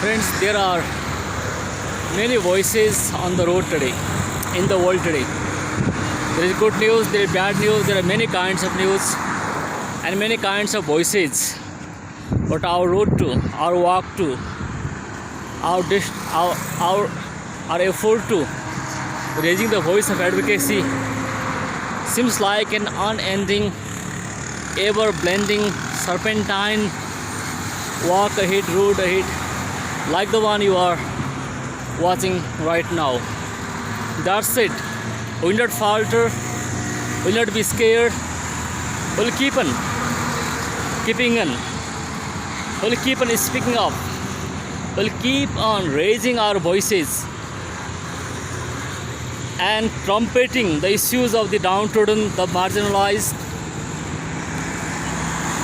Friends, there are many voices on the road today, in the world today. There is good news, there is bad news, there are many kinds of news and many kinds of voices. But our road to, our walk to, our effort to raising the voice of advocacy seems like an unending, ever blending serpentine walk ahead, road ahead, like the one you are watching right now. That's it. We'll not falter, we'll not be scared, we'll keep on keeping on, we'll keep on speaking up, we'll keep on raising our voices and trumpeting the issues of the downtrodden, the marginalized,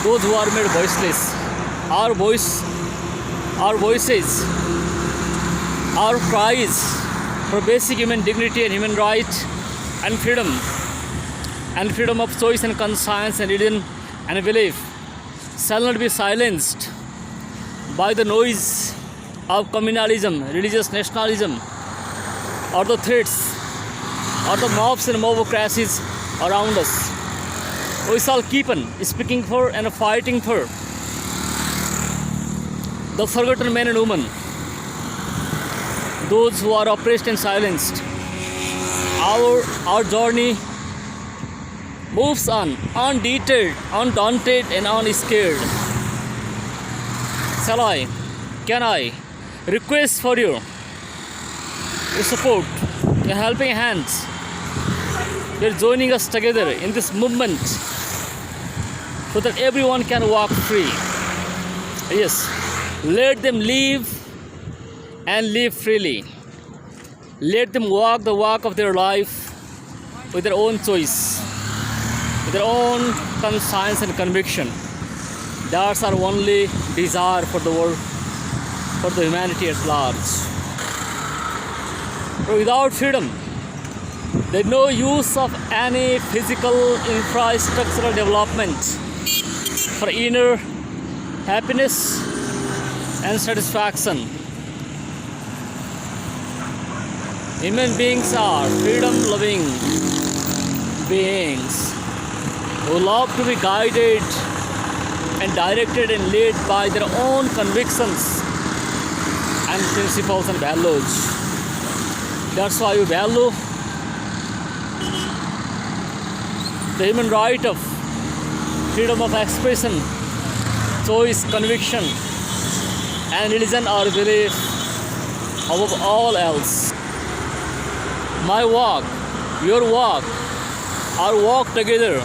those who are made voiceless. Our voices, our cries for basic human dignity and human right and freedom of choice and conscience and religion and belief shall not be silenced by the noise of communalism, religious nationalism, or the threats or the mobs and mobocracies around us. We shall keep on speaking for and fighting for the forgotten men and women, those who are oppressed and silenced. Our journey moves on, undeterred, undaunted, and unscared. Can I request for your support, your helping hands? You're joining us together in this movement so that everyone can walk free. Yes, let them live and live freely. Let them walk the walk of their life with their own choice, with their own conscience and conviction. That's our only desire for the world, for the humanity at large. For without freedom, there's no use of any physical infrastructural development for inner happiness and satisfaction. Human beings are freedom-loving beings who love to be guided and directed and led by their own convictions and principles and values. That's why we value the human right of freedom of expression, choice, conviction, and religion or belief above all else. My walk, your walk, our walk together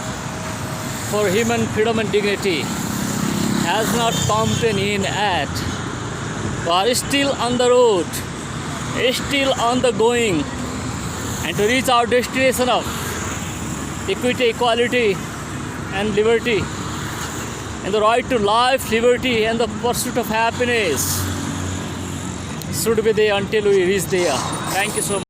for human freedom and dignity has not come to an end yet. We are still on the road, still on the going, and to reach our destination of equity, equality, and liberty, and the right to life, liberty, and the pursuit of happiness should be there until we reach there. Thank you so much.